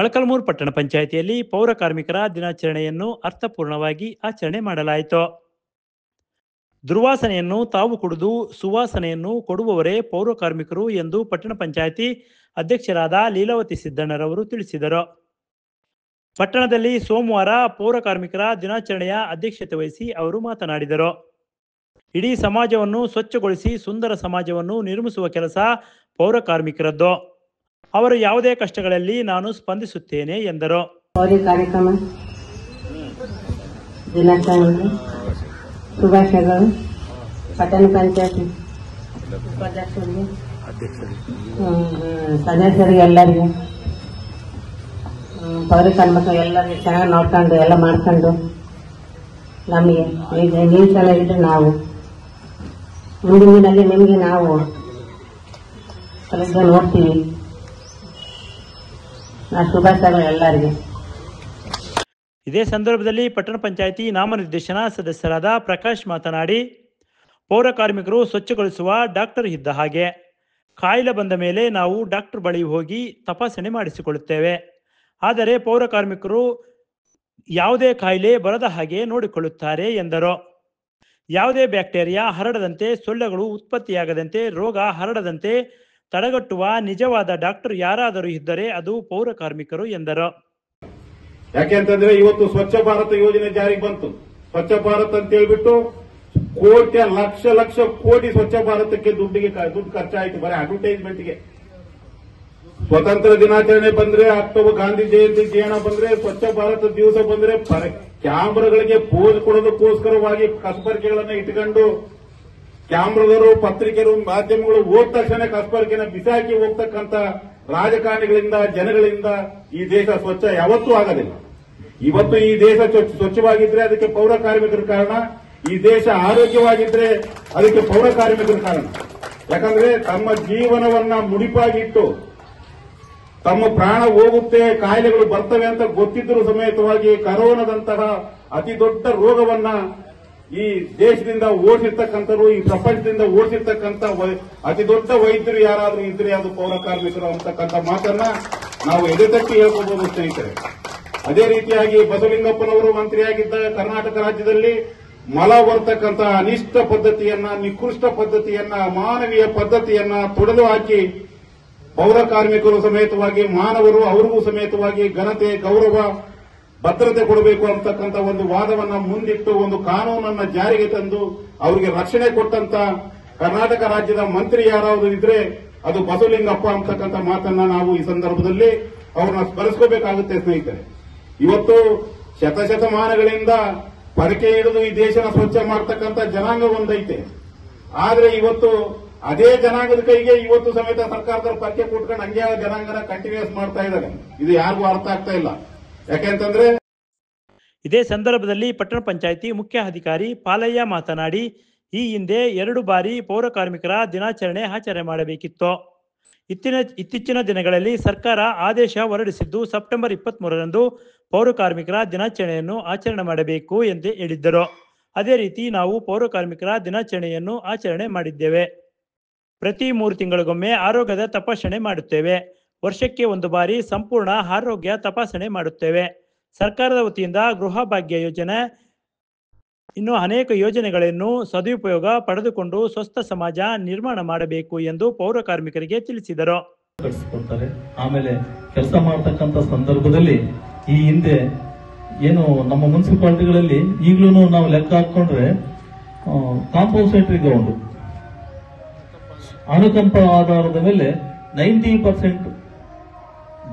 ಮೊಳಕಾಲ್ಮೂರು ಪಟ್ಟಣ ಪಂಚಾಯಿತಿಯಲ್ಲಿ ಪೌರ ಕಾರ್ಮಿಕರ ದಿನಾಚರಣೆಯನ್ನು ಅರ್ಥಪೂರ್ಣವಾಗಿ ಆಚರಣೆ ಮಾಡಲಾಯಿತು. ದುರ್ವಾಸನೆಯನ್ನು ತಾವು ಕುಡಿದು ಸುವಾಸನೆಯನ್ನು ಕೊಡುವವರೇ ಪೌರ ಕಾರ್ಮಿಕರು ಎಂದು ಪಟ್ಟಣ ಪಂಚಾಯಿತಿ ಅಧ್ಯಕ್ಷರಾದ ಲೀಲಾವತಿ ಸಿದ್ದಣ್ಣರವರು ತಿಳಿಸಿದರು. ಪಟ್ಟಣದಲ್ಲಿ ಸೋಮವಾರ ಪೌರ ಕಾರ್ಮಿಕರ ದಿನಾಚರಣೆಯ ಅಧ್ಯಕ್ಷತೆ ವಹಿಸಿ ಅವರು ಮಾತನಾಡಿದರು. ಇಡೀ ಸಮಾಜವನ್ನು ಸ್ವಚ್ಛಗೊಳಿಸಿ ಸುಂದರ ಸಮಾಜವನ್ನು ನಿರ್ಮಿಸುವ ಕೆಲಸ ಪೌರ ಕಾರ್ಮಿಕರದ್ದು. ಅವರು ಯಾವುದೇ ಕಷ್ಟಗಳಲ್ಲಿ ನಾನು ಸ್ಪಂದಿಸುತ್ತೇನೆ ಎಂದರು. ಪೌರ ಕಾರ್ಯಕ್ರಮ ದಿನಾಚರಣೆ ಶುಭಾಶಯಗಳು. ಪಟ್ಟಣ ಪಂಚಾಯತ್ ಉಪಾಧ್ಯಕ್ಷರಿಗೆ, ಸದಸ್ಯರಿಗೆ, ಎಲ್ಲರಿಗೆ, ಪೌರ ಕಾರ್ಮಿಕರು ಎಲ್ಲರಿಗೆ ಚೆನ್ನಾಗಿ ನೋಡ್ಕೊಂಡು ಎಲ್ಲ ಮಾಡ್ಕೊಂಡು ನಮಗೆ ನೀವು ಚೆನ್ನಾಗಿದ್ರೆ ನಾವು ಮುಂದಿನ ದಿನದಲ್ಲಿ ನಿಮಗೆ ನಾವು ಸ್ವಲ್ಪ ನೋಡ್ತೀವಿ. ಶುಭಾಶಯಗಳು ಎಲ್ಲರಿಗೆ. ಇದೇ ಸಂದರ್ಭದಲ್ಲಿ ಪಟ್ಟಣ ಪಂಚಾಯಿತಿ ನಾಮನಿರ್ದೇಶನ ಸದಸ್ಯರಾದ ಪ್ರಕಾಶ್ ಮಾತನಾಡಿ, ಪೌರ ಕಾರ್ಮಿಕರು ಸ್ವಚ್ಛಗೊಳಿಸುವ ಡಾಕ್ಟರ್ ಇದ್ದ ಹಾಗೆ. ಕಾಯಿಲೆ ಬಂದ ಮೇಲೆ ನಾವು ಡಾಕ್ಟರ್ ಬಳಿ ಹೋಗಿ ತಪಾಸಣೆ ಮಾಡಿಸಿಕೊಳ್ಳುತ್ತೇವೆ. ಆದರೆ ಪೌರ ಕಾರ್ಮಿಕರು ಯಾವುದೇ ಕಾಯಿಲೆ ಬರದ ಹಾಗೆ ನೋಡಿಕೊಳ್ಳುತ್ತಾರೆ ಎಂದರು. ಯಾವುದೇ ಬ್ಯಾಕ್ಟೀರಿಯಾ ಹರಡದಂತೆ, ಸೊಳ್ಳೆಗಳು ಉತ್ಪತ್ತಿಯಾಗದಂತೆ, ರೋಗ ಹರಡದಂತೆ ತಡೆಗಟ್ಟುವ ನಿಜವಾದ ಡಾಕ್ಟರ್ ಯಾರಾದರೂ ಇದ್ದರೆ ಅದು ಪೌರ ಕಾರ್ಮಿಕರು ಎಂದರು. ಯಾಕೆಂತಂದ್ರೆ ಇವತ್ತು ಸ್ವಚ್ಛ ಭಾರತ ಯೋಜನೆ ಜಾರಿಗೆ ಬಂತು. ಸ್ವಚ್ಛ ಭಾರತ್ ಅಂತ ಹೇಳ್ಬಿಟ್ಟು ಕೋಟಿ ಲಕ್ಷ ಕೋಟಿ ಸ್ವಚ್ಛ ಭಾರತಕ್ಕೆ ದುಡ್ಡು ಖರ್ಚಾಯಿತು ಬರೀ ಅಡ್ವರ್ಟೈಸ್ಮೆಂಟ್ಗೆ. ಸ್ವತಂತ್ರ ದಿನಾಚರಣೆ ಬಂದ್ರೆ, ಅಕ್ಟೋಬರ್ ಗಾಂಧಿ ಜಯಂತಿ ದಿನ ಬಂದ್ರೆ, ಸ್ವಚ್ಛ ಭಾರತ ದಿವಸ ಬಂದ್ರೆ ಕ್ಯಾಮ್ರಾಗಳಿಗೆ ಪೋಸ್ ಕೊಡೋದಕ್ಕೋಸ್ಕರವಾಗಿ ಕಸಬರಿಕೆಗಳನ್ನ ಇಟ್ಕೊಂಡು ಕ್ಯಾಮ್ರಾದವರು, ಪತ್ರಿಕೆಗಳು, ಮಾಧ್ಯಮಗಳು ಹೋದ ತಕ್ಷಣ ಕಸಬರಿಕೆನ ಬಿಸಾಕಿ ಹೋಗ್ತಕ್ಕಂಥ ರಾಜಕಾರಣಿಗಳಿಂದ, ಜನಗಳಿಂದ ಈ ದೇಶ ಸ್ವಚ್ಛ ಯಾವತ್ತೂ ಆಗೋದಿಲ್ಲ. ಇವತ್ತು ಈ ದೇಶ ಸ್ವಚ್ಛವಾಗಿದ್ರೆ ಅದಕ್ಕೆ ಪೌರ ಕಾರ್ಮಿಕರ ಕಾರಣ. ಈ ದೇಶ ಆರೋಗ್ಯವಾಗಿದ್ರೆ ಅದಕ್ಕೆ ಪೌರ ಕಾರ್ಮಿಕರ ಕಾರಣ. ಯಾಕಂದ್ರೆ ತಮ್ಮ ಜೀವನವನ್ನ ಮುಡಿಪಾಗಿಟ್ಟು ತಮ್ಮ ಪ್ರಾಣ ಹೋಗುತ್ತೆ, ಕಾಯಿಲೆಗಳು ಬರ್ತವೆ ಅಂತ ಗೊತ್ತಿದ್ದರೂ ಸಮೇತವಾಗಿ ಕರೋನಾದಂತಹ ಅತಿ ದೊಡ್ಡ ರೋಗವನ್ನ ಈ ದೇಶದಿಂದ ಓಡಿಸಿರ್ತಕ್ಕಂಥವ್ರು, ಈ ಪ್ರಪಂಚದಿಂದ ಓಡಿಸಿರ್ತಕ್ಕಂಥ ಅತಿ ದೊಡ್ಡ ವೈದ್ಯರು ಯಾರಾದರೂ ಇದ್ರೆ ಅದು ಪೌರ ಕಾರ್ಮಿಕರು ಅಂತಕ್ಕಂಥ ಮಾತನ್ನ ನಾವು ಎದೆತಟ್ಟಿ ಹೇಳ್ಕೋಬಹುದು ಸ್ನೇಹಿತರೆ. ಅದೇ ರೀತಿಯಾಗಿ ಬಸವಲಿಂಗಪ್ಪನವರು ಮಂತ್ರಿಯಾಗಿದ್ದ ಕರ್ನಾಟಕ ರಾಜ್ಯದಲ್ಲಿ ಮಲ ಬರ್ತಕ್ಕಂಥ ಅನಿಷ್ಟ ಪದ್ಧತಿಯನ್ನ, ನಿಕೃಷ್ಟ ಪದ್ಧತಿಯನ್ನ, ಅಮಾನವೀಯ ಪದ್ಧತಿಯನ್ನ ತೊಡೆದು ಹಾಕಿ ಪೌರ ಕಾರ್ಮಿಕರು ಸಮೇತವಾಗಿ ಮಾನವರು, ಅವರಿಗೂ ಸಮೇತವಾಗಿ ಘನತೆ, ಗೌರವ, ಭದ್ರತೆ ಕೊಡಬೇಕು ಅಂತಕ್ಕಂಥ ಒಂದು ವಾದವನ್ನ ಮುಂದಿಟ್ಟು ಒಂದು ಕಾನೂನನ್ನ ಜಾರಿಗೆ ತಂದು ಅವರಿಗೆ ರಕ್ಷಣೆ ಕೊಟ್ಟಂತ ಕರ್ನಾಟಕ ರಾಜ್ಯದ ಮಂತ್ರಿ ಯಾರಾದರೂ ಇದ್ರೆ ಅದು ಬಸವಲಿಂಗಪ್ಪ ಅಂತಕ್ಕಂಥ ಮಾತನ್ನ ನಾವು ಈ ಸಂದರ್ಭದಲ್ಲಿ ಅವ್ರನ್ನ ಸ್ಮರಿಸ್ಕೋಬೇಕಾಗುತ್ತೆ ಸ್ನೇಹಿತರೆ. ಇವತ್ತು ಶತಶತಮಾನಗಳಿಂದ ಪರಕೆ ಹಿಡಿದು ಈ ದೇಶನ ಸ್ವಚ್ಛ ಮಾಡ್ತಕ್ಕಂಥ ಜನಾಂಗ ಒಂದೈತೆ. ಆದ್ರೆ ಇವತ್ತು ಅದೇ ಜನಾಂಗದ ಕೈಗೆ ಇವತ್ತು ಸಮೇತ ಸರ್ಕಾರದವ್ರು ಪರಕೆ ಕೊಟ್ಕೊಂಡು ಹಂಗೆ ಜನಾಂಗನ ಕಂಟಿನ್ಯೂಸ್ ಮಾಡ್ತಾ ಇದ್ದಾರೆ. ಇದು ಯಾರಿಗೂ ಅರ್ಥ ಆಗ್ತಾ ಇಲ್ಲ. ಯಾಕೆಂತಂದ್ರೆ ಇದೇ ಸಂದರ್ಭದಲ್ಲಿ ಪಟ್ಟಣ ಪಂಚಾಯಿತಿ ಮುಖ್ಯ ಅಧಿಕಾರಿ ಪಾಲಯ್ಯ ಮಾತನಾಡಿ, ಈ ಹಿಂದೆ 2 ಬಾರಿ ಪೌರ ಕಾರ್ಮಿಕರ ದಿನಾಚರಣೆ ಆಚರಣೆ ಮಾಡಬೇಕಿತ್ತು. ಇತ್ತೀಚಿನ ದಿನಗಳಲ್ಲಿ ಸರ್ಕಾರ ಆದೇಶ ಹೊರಡಿಸಿದ್ದು ಸೆಪ್ಟೆಂಬರ್ 23ರಂದು ಪೌರ ಕಾರ್ಮಿಕರ ದಿನಾಚರಣೆಯನ್ನು ಆಚರಣೆ ಮಾಡಬೇಕು ಎಂದು ಹೇಳಿದ್ದರು. ಅದೇ ರೀತಿ ನಾವು ಪೌರ ಕಾರ್ಮಿಕರ ದಿನಾಚರಣೆಯನ್ನು ಆಚರಣೆ ಮಾಡಿದ್ದೇವೆ. ಪ್ರತಿ 3 ತಿಂಗಳಿಗೊಮ್ಮೆ ಆರೋಗ್ಯದ ತಪಾಸಣೆ ಮಾಡುತ್ತೇವೆ. ವರ್ಷಕ್ಕೆ 1 ಬಾರಿ ಸಂಪೂರ್ಣ ಆರೋಗ್ಯ ತಪಾಸಣೆ ಮಾಡುತ್ತೇವೆ. ಸರ್ಕಾರದ ವತಿಯಿಂದ ಗೃಹ ಭಾಗ್ಯ ಯೋಜನೆ, ಇನ್ನು ಅನೇಕ ಯೋಜನೆಗಳನ್ನು ಸದುಪಯೋಗ ಪಡೆದುಕೊಂಡು ಸ್ವಸ್ಥ ಸಮಾಜ ನಿರ್ಮಾಣ ಮಾಡಬೇಕು ಎಂದು ಪೌರ ಕಾರ್ಮಿಕರಿಗೆ ತಿಳಿಸಿದರು. ಆಮೇಲೆ ಕೆಲಸ ಮಾಡತಕ್ಕಂಥ ಸಂದರ್ಭದಲ್ಲಿ ಈ ಹಿಂದೆ ಏನು ನಮ್ಮ ಮುನ್ಸಿಪಾಲಿಟಿಗಳಲ್ಲಿ ಈಗಲೂ ನಾವು ಲೆಕ್ಕ ಹಾಕೊಂಡ್ರೆ ಕಾಂಪನ್ಸೇಟರಿ ಗ್ರೌಂಡ್ ಅನುಕಂಪ ಆಧಾರದ ಮೇಲೆ 90%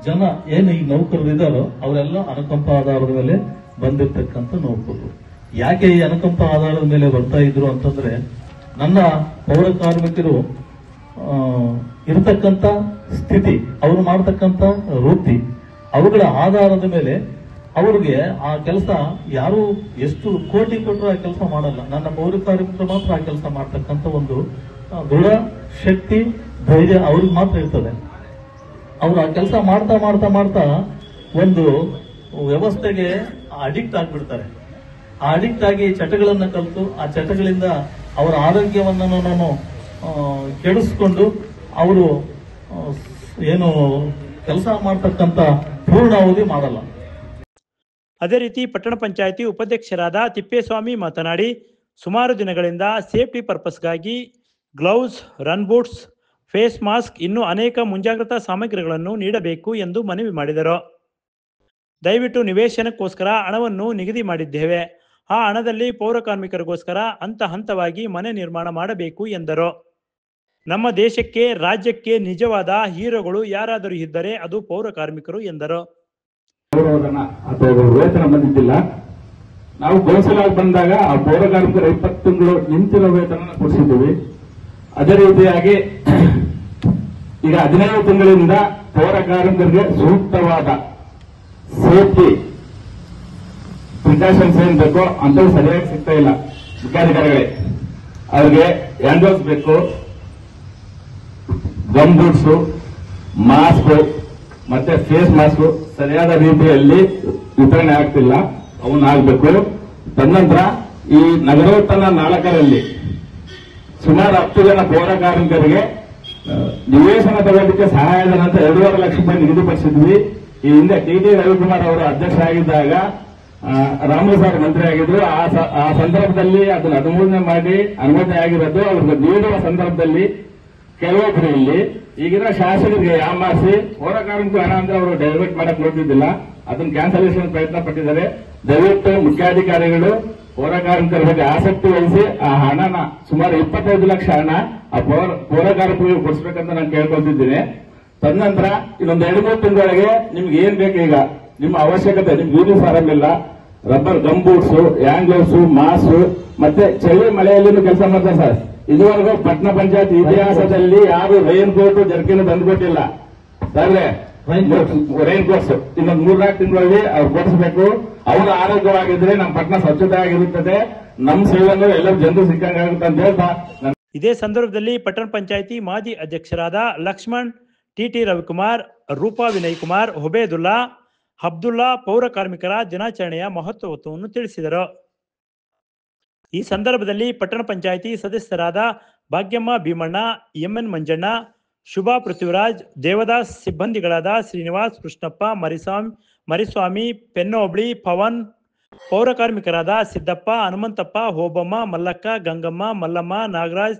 ಜನ ಏನು ಈ ನೌಕರರು ಇದ್ದಾರೋ ಅವರೆಲ್ಲ ಅನುಕಂಪ ಆಧಾರದ ಮೇಲೆ ಬಂದಿರತಕ್ಕಂಥ ನೌಕರರು. ಯಾಕೆ ಈ ಅನುಕಂಪ ಆಧಾರದ ಮೇಲೆ ಬರ್ತಾ ಇದ್ರು ಅಂತಂದ್ರೆ, ನನ್ನ ಪೌರ ಕಾರ್ಮಿಕರು ಇರತಕ್ಕಂಥ ಸ್ಥಿತಿ, ಅವರು ಮಾಡತಕ್ಕಂಥ ವೃತ್ತಿ, ಅವುಗಳ ಆಧಾರದ ಮೇಲೆ ಅವ್ರಿಗೆ ಆ ಕೆಲಸ ಯಾರು ಎಷ್ಟು ಕೋಟಿ ಕೊಟ್ಟರು ಆ ಕೆಲಸ ಮಾಡಲ್ಲ. ನನ್ನ ಪೌರ ಕಾರ್ಮಿಕರು ಮಾತ್ರ ಆ ಕೆಲಸ ಮಾಡ್ತಕ್ಕಂಥ ಒಂದು ದೃಢ ಶಕ್ತಿ, ಧೈರ್ಯ ಅವ್ರಿಗೆ ಮಾತ್ರ ಇರ್ತದೆ. ಅವ್ರು ಆ ಕೆಲಸ ಮಾಡ್ತಾ ಮಾಡ್ತಾ ಮಾಡ್ತಾ ಒಂದು ವ್ಯವಸ್ಥೆಗೆ ಅಡಿಕ್ಟ್ ಆಗ್ಬಿಡ್ತಾರೆ. ಆ ಅಡಿಕ್ಟ್ ಆಗಿ ಚಟಗಳನ್ನ ಕಲಿತು ಆ ಚಟಗಳಿಂದ ಅವರ ಆರೋಗ್ಯವನ್ನು ಕೆಡಿಸ್ಕೊಂಡು ಅವರು ಏನು ಕೆಲಸ ಮಾಡ್ತಕ್ಕಂಥ ಪೂರ್ಣಾವಧಿ ಮಾಡಲ್ಲ. ಅದೇ ರೀತಿ ಪಟ್ಟಣ ಪಂಚಾಯಿತಿ ಉಪಾಧ್ಯಕ್ಷರಾದ ತಿಪ್ಪೇಸ್ವಾಮಿ ಮಾತನಾಡಿ, ಸುಮಾರು ದಿನಗಳಿಂದ ಸೇಫ್ಟಿ ಪರ್ಪಸ್ಗಾಗಿ gloves, run boots, face mask ಇನ್ನೂ ಅನೇಕ ಮುಂಜಾಗ್ರತಾ ಸಾಮಗ್ರಿಗಳನ್ನು ನೀಡಬೇಕು ಎಂದು ಮನವಿ ಮಾಡಿದರು. ದಯವಿಟ್ಟು ನಿವೇಶನಕ್ಕೋಸ್ಕರ ಹಣವನ್ನು ನಿಗದಿ ಮಾಡಿದ್ದೇವೆ. ಆ ಹಣದಲ್ಲಿ ಪೌರ ಕಾರ್ಮಿಕರಿಗೋಸ್ಕರ ಹಂತ ಹಂತವಾಗಿ ಮನೆ ನಿರ್ಮಾಣ ಮಾಡಬೇಕು ಎಂದರು. ನಮ್ಮ ದೇಶಕ್ಕೆ, ರಾಜ್ಯಕ್ಕೆ ನಿಜವಾದ ಹೀರೋಗಳು ಯಾರಾದರೂ ಇದ್ದರೆ ಅದು ಪೌರ ಕಾರ್ಮಿಕರು ಎಂದರು. ವೇತನ ಬಂದಿದ್ದಿಲ್ಲ. ನಾವು ಕೌನ್ಸಿಲ್ ಆಗಿ ಬಂದಾಗ ಆ ಪೌರ ಕಾರ್ಮಿಕರ 20 ತಿಂಗಳು ನಿಂತಿರೋ ವೇತನ ಕೊಡಿಸಿದ್ದೀವಿ. ಅದೇ ರೀತಿಯಾಗಿ ಈಗ 15 ತಿಂಗಳಿಂದ ಪೌರ ಕಾರ್ಮಿಕರಿಗೆ ಸೂಕ್ತವಾದ ಸೇಫ್ಟಿ ಪ್ರಿಕಾಷನ್ಸ್ ಏನ್ ಬೇಕೋ ಅಂತೂ ಸರಿಯಾಗಿ ಸಿಗ್ತಾ ಇಲ್ಲ. ಮುಖ್ಯಾಧಿಕಾರಿಗಳೇ, ಅವ್ರಿಗೆ ಹ್ಯಾಂಡ್ ಗ್ಲೌಸ್ ಬೇಕು, ಗಮ್ ಬೂಟ್ಸು, ಮಾಸ್ಕ್ ಮತ್ತೆ ಫೇಸ್ ಮಾಸ್ಕ್ ಸರಿಯಾದ ರೀತಿಯಲ್ಲಿ ವಿತರಣೆ ಆಗ್ತಿಲ್ಲ, ಅವನ್ನ ಆಗ್ಬೇಕು. ತದನಂತರ ಈ ನಗರೋತ್ಥಾನ 4ರಲ್ಲಿ ಸುಮಾರು 10 ಜನ ಪೌರ ಕಾರ್ಮಿಕರಿಗೆ ನಿವೇಶನ ತಗೊಳ್ಳಿಕ್ಕೆ ಸಹಾಯಧನ ಅಂತ 2.5 ಲಕ್ಷ ರೂಪಾಯಿ ನಿಗದಿಪಡಿಸಿದ್ವಿ. ಈ ಹಿಂದೆ ಟಿ ರವಿಕುಮಾರ್ ಅವರು ಅಧ್ಯಕ್ಷ ಆಗಿದ್ದಾಗ ರಾಮು ಸರ್ ಮಂತ್ರಿ ಆಗಿದ್ರು. ಆ ಸಂದರ್ಭದಲ್ಲಿ ಅದನ್ನು 13ನೇ ಮಾಡಿ ಅನುಮತಿ ಆಗಿರೋದು. ಅವ್ರಿಗೆ ನೀಡುವ ಸಂದರ್ಭದಲ್ಲಿ ಕೆಲವೊಬ್ಬರು ಇಲ್ಲಿ ಈಗಿನ ಶಾಸಕರಿಗೆ ಯಾಮಾರಿಸಿ ಪೌರ ಕಾರ್ಮಿಕ ಹಣ ಅಂದ್ರೆ ಅವರು ಡೈವರ್ಟ್ ಮಾಡಕ್ ನೋಡ್ತಿದ್ದಿಲ್ಲ, ಅದನ್ನ ಕ್ಯಾನ್ಸಲೇಷನ್ ಪ್ರಯತ್ನ ಪಟ್ಟಿದ್ದಾರೆ. ದಯವಿಟ್ಟು ಮುಖ್ಯಾಧಿಕಾರಿಗಳು ಪೌರ ಕಾರ್ಮಿಕರ ಬಗ್ಗೆ ಆಸಕ್ತಿ ವಹಿಸಿ ಆ ಹಣನ ಸುಮಾರು 25 ಲಕ್ಷ ಹಣ ಆ ಪೌರ ಕಾರ್ಮಿಕರಿಗೆ ಕೊಡಿಸ್ಬೇಕಂತ ನಾನು ಕೇಳ್ಕೊಳ್ತಿದ್ದೀನಿ. ತದನಂತರ ಇನ್ನೊಂದು 2-3 ತಿಂಗಳೊಳಗೆ ನಿಮ್ಗೆ ಏನ್ ಬೇಕು, ಈಗ ನಿಮ್ಮ ಅವಶ್ಯಕತೆ, ನಿಮ್ಗೆ ಯೂನಿಫಾರ್ಮ್ ಇಲ್ಲ, rubber gum boots, hand gloves, mask ಮತ್ತೆ ಚಳಿ ಮಳೆಯಲ್ಲಿ ಕೆಲಸ ಮಾಡ್ತಾರೆ ಸರ್. ಇದುವರೆಗೂ ಪಟ್ಟಣ ಪಂಚಾಯತ್ ಇತಿಹಾಸದಲ್ಲಿ ಯಾರು ರೈನ್ ಕೋಟ್ ಜರ್ಕಿನ್ ತಂದುಕೊಟ್ಟಿಲ್ಲ ಸರ್. ರೈನ್ ಕೋಟ್ಸ್ ಇನ್ನೊಂದು 3-4 ತಿಂಗಳಲ್ಲಿ ಅವ್ರು ಕೊಡಿಸಬೇಕು. ಅವರು ಆರೋಗ್ಯವಾಗಿದ್ರೆ ನಮ್ಮ ಪಟ್ಟಣ ಸ್ವಚ್ಛತೆ ಆಗಿರುತ್ತದೆ, ನಮ್ಮ ಸೇವೆಯನ್ನು ಎಲ್ಲರೂ ಜನರು ಸಿಕ್ಕಂಗಾಗುತ್ತೆ ಅಂತ ಹೇಳ್ತಾ. ಇದೇ ಸಂದರ್ಭದಲ್ಲಿ ಪಟ್ಟಣ ಪಂಚಾಯಿತಿ ಮಾಜಿ ಅಧ್ಯಕ್ಷರಾದ ಲಕ್ಷ್ಮಣ್, ಟಿ ರವಿಕುಮಾರ್, ರೂಪಾ ವಿನಯ್ ಕುಮಾರ್, ಹುಬೇದುಲ್ಲಾ, ಅಬ್ದುಲ್ಲಾ ಪೌರ ಕಾರ್ಮಿಕರ ದಿನಾಚರಣೆಯ ಮಹತ್ವವನ್ನು ತಿಳಿಸಿದರು. ಈ ಸಂದರ್ಭದಲ್ಲಿ ಪಟ್ಟಣ ಪಂಚಾಯಿತಿ ಸದಸ್ಯರಾದ ಭಾಗ್ಯಮ್ಮ ಭೀಮಣ್ಣ, ಎಂಎನ್ ಮಂಜಣ್ಣ, ಶುಭಾ ಪೃಥ್ವಿರಾಜ್, ದೇವದಾಸ್, ಸಿಬ್ಬಂದಿಗಳಾದ ಶ್ರೀನಿವಾಸ್, ಕೃಷ್ಣಪ್ಪ, ಮರಿಸ್ವಾಮಿ, ಪೆನ್ನೋಬ್ಳಿ, ಪವನ್, ಪೌರ ಕಾರ್ಮಿಕರಾದ ಸಿದ್ದಪ್ಪ, ಹನುಮಂತಪ್ಪ, ಹೋಬಮ್ಮ, ಮಲ್ಲಕ್ಕ, ಗಂಗಮ್ಮ, ಮಲ್ಲಮ್ಮ, ನಾಗರಾಜ್,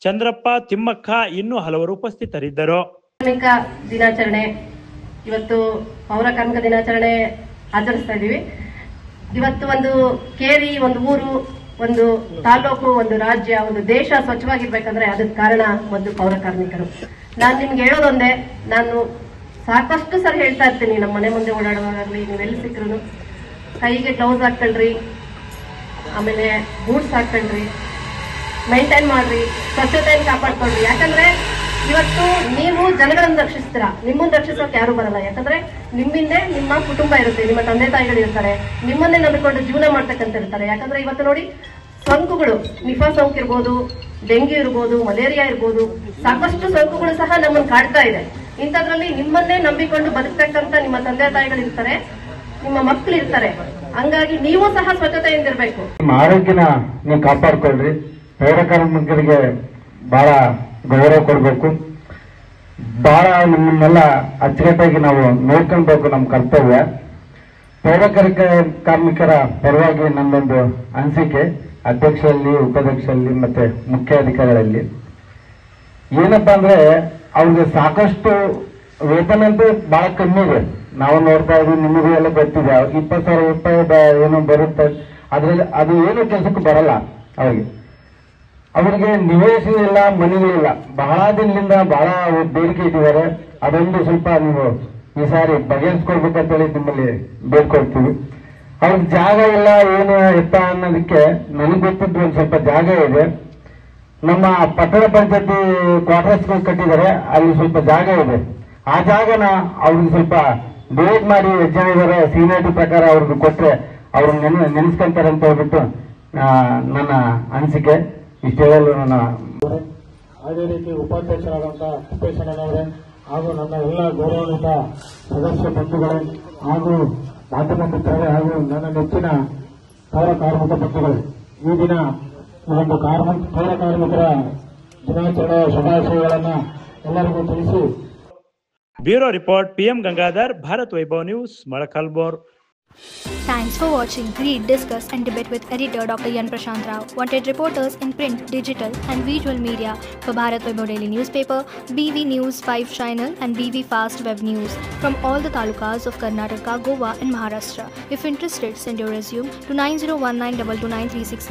ಚಂದ್ರಪ್ಪ, ತಿಮ್ಮಕ್ಕ ಇನ್ನೂ ಹಲವರು ಉಪಸ್ಥಿತರಿದ್ದರು. ದಿನಾಚರಣೆ ಇವತ್ತು ಪೌರ ಕಾರ್ಮಿಕ ದಿನಾಚರಣೆ ಆಚರಿಸ್ತಾ ಇದ್ದೀವಿ. ಇವತ್ತು ಒಂದು ಕೇರಿ, ಒಂದು ಊರು, ಒಂದು ತಾಲೂಕು, ಒಂದು ರಾಜ್ಯ, ಒಂದು ದೇಶ ಸ್ವಚ್ಛವಾಗಿರ್ಬೇಕಂದ್ರೆ ಅದಕ್ಕೆ ಕಾರಣ ಒಂದು ಪೌರ ಕಾರ್ಮಿಕರು. ನಾನು ನಿಮ್ಗೆ ಹೇಳೋದೊಂದೇ, ನಾನು ಸಾಕಷ್ಟು ಸರಿ ಹೇಳ್ತಾ ಇರ್ತೀನಿ, ನಮ್ಮ ಮನೆ ಮುಂದೆ ಓಡಾಡುವಾಗಲಿ ನೀವೆಲ್ಲಿ ಸಿಕ್ಕರು ಕೈಗೆ ಗ್ಲೌಸ್ ಹಾಕೊಳ್ರಿ, ಆಮೇಲೆ ಬೂಟ್ಸ್ ಹಾಕೊಳ್ರಿ, ಮೈಂಟೈನ್ ಮಾಡ್ರಿ, ಸ್ವಚ್ಛತೆಯನ್ನು ಕಾಪಾಡ್ಕೊಳ್ರಿ. ಯಾಕಂದ್ರೆ ಇವತ್ತು ನೀವು ಜನಗಳನ್ನು ರಕ್ಷಿಸ್ತೀರಾ, ನಿಮ್ಮನ್ನು ರಕ್ಷಿಸೋಕೆ ಯಾರು ಬರಲ್ಲ. ಯಾಕಂದ್ರೆ ನಿಮ್ಮಿಂದೇ ನಿಮ್ಮ ಕುಟುಂಬ ಇರುತ್ತೆ, ನಿಮ್ಮ ತಂದೆ ತಾಯಿಗಳು ಇರ್ತಾರೆ, ನಿಮ್ಮನ್ನೇ ನಂಬಿಕೊಂಡು ಜೀವನ ಮಾಡ್ತಕ್ಕಂತ ಇರ್ತಾರೆ. ಯಾಕಂದ್ರೆ ಇವತ್ತು ನೋಡಿ, ಸೋಂಕುಗಳು, ನಿಫಾ ಸೋಂಕು ಇರ್ಬೋದು, ಡೆಂಗ್ಯೂ ಇರ್ಬೋದು, ಮಲೇರಿಯಾ ಇರ್ಬೋದು, ಸಾಕಷ್ಟು ಸೋಂಕುಗಳು ಸಹ ನಮ್ಮನ್ನು ಕಾಡ್ತಾ ಇದೆ. ಇಂಥದ್ರಲ್ಲಿ ನಿಮ್ಮನ್ನೇ ನಂಬಿಕೊಂಡು ಬದುಕ್ತಕ್ಕಂತ ನಿಮ್ಮ ತಂದೆ ತಾಯಿಗಳು ಇರ್ತಾರೆ, ನಿಮ್ಮ ಮಕ್ಕಳು ಇರ್ತಾರೆ. ಹಂಗಾಗಿ ನೀವು ಸಹ ಸ್ವಚ್ಛತೆಯಿಂದಿರ್ಬೇಕು. ನಿಮ್ಮ ಆರೋಗ್ಯನ ನೀವು ಕಾಪಾಡ್ಕೊಳ್ರಿ. ಪೌರ ಕಾರ್ಮಿಕರಿಗೆ ಬಹಳ ಗೌರವ ಕೊಡಬೇಕು. ಬಹಳ ನಮ್ಮನ್ನೆಲ್ಲ ಅಚ್ಚುಕಟ್ಟಾಗಿ ನಾವು ನೋಡ್ಕೊಳ್ಬೇಕು, ನಮ್ಮ ಕರ್ತವ್ಯ. ಪೌರ ಕಾರ್ಮಿಕರ ಪರವಾಗಿ ನನ್ನೊಂದು ಅನಿಸಿಕೆ, ಅಧ್ಯಕ್ಷರಲ್ಲಿ, ಉಪಾಧ್ಯಕ್ಷರಲ್ಲಿ ಮತ್ತೆ ಮುಖ್ಯಾಧಿಕಾರಿಗಳಲ್ಲಿ ಏನಪ್ಪಾ ಅಂದ್ರೆ, ಅವ್ರಿಗೆ ಸಾಕಷ್ಟು ವೇತನ ಅಂತೂ ಬಹಳ ಕಮ್ಮಿ ಇದೆ. ನಾವು ನೋಡ್ತಾ ಇದ್ವಿ, ನಿಮಗೂ ಎಲ್ಲ ಗೊತ್ತಿದೆ. 20,000 ರೂಪಾಯಿ ಏನೋ ಬರುತ್ತೆ, ಅದ್ರಲ್ಲಿ ಅದು ಏನು ಕೆಲಸಕ್ಕೂ ಬರಲ್ಲ ಅವರಿಗೆ ನಿವೇಶನ ಇಲ್ಲ, ಮನೆಗಳಿಲ್ಲ. ಬಹಳ ದಿನದಿಂದ ಬಹಳ ಬೇಡಿಕೆ ಇಟ್ಟಿದ್ದಾರೆ. ಅದೊಂದು ಸ್ವಲ್ಪ ನೀವು ಈ ಸಾರಿ ಬಗೆಹರಿಸ್ಕೊಳ್ಬೇಕಂತೇಳಿ ನಿಮ್ಮಲ್ಲಿ ಬೇಡ್ಕೊಳ್ತೀವಿ. ಅವ್ರಿಗೆ ಜಾಗ ಇಲ್ಲ, ಏನು ಎತ್ತ ಅನ್ನೋದಕ್ಕೆ ನನಗೆ ಗೊತ್ತಿದ್ದು ಒಂದು ಸ್ವಲ್ಪ ಜಾಗ ಇದೆ. ನಮ್ಮ ಪಟ್ಟಣ ಪಂಚಾಯತಿ ಕ್ವಾರ್ಟರ್ಸ್ಗಳು ಕಟ್ಟಿದ್ದಾರೆ, ಅಲ್ಲಿ ಸ್ವಲ್ಪ ಜಾಗ ಇದೆ. ಆ ಜಾಗನ ಅವ್ರಿಗೆ ಸ್ವಲ್ಪ ಡಿವೈಡ್ ಮಾಡಿ, ಎಷ್ಟು ಜನ ಇದ್ದಾರೆ ಸೀನಿಯಾರಿಟಿ ಪ್ರಕಾರ ಅವ್ರಿಗೆ ಕೊಟ್ರೆ ಅವ್ರು ನೆನೆಸ್ಕೊಂತಾರೆ ಅಂತ ಹೇಳ್ಬಿಟ್ಟು ನನ್ನ ಅನಿಸಿಕೆ. ಇಷ್ಟು ಹೇಳಲು ಅದೇ ರೀತಿ ಉಪಾಧ್ಯಕ್ಷರಾದಂತಹ ತಿಪ್ಪೇಸ್ವಾಮಿಯವರೇ ಹಾಗೂ ನನ್ನ ಎಲ್ಲ ಗೌರವಾನ್ವಿತ ಸದಸ್ಯ ಬಂಧುಗಳೇ ಹಾಗೂ ಮಾಧ್ಯಮ ಮಿತ್ರರೇ ಹಾಗೂ ನನ್ನ ನೆಚ್ಚಿನ ಪೌರ ಕಾರ್ಮಿಕ ಬಂಧುಗಳೇ, ಈ ದಿನ ಒಂದು ಪೌರ ಕಾರ್ಮಿಕರ ದಿನಾಚರಣೆಯ ಶುಭಾಶಯಗಳನ್ನು ಎಲ್ಲರಿಗೂ ತಿಳಿಸಿ bureau report PM Gangadhar, Bharat Vaibhav News, Morakalbur. Thanks for watching. Read, discuss and debate with editor Dr. Yan Prashant Rao. Wanted reporters in print, digital and visual media for Bharat Vaibhav Daily Newspaper, BV News 5 Channel and BV Fast Web News from all the talukas of Karnataka, Goa and Maharashtra. If interested, send your resume to 9019229369.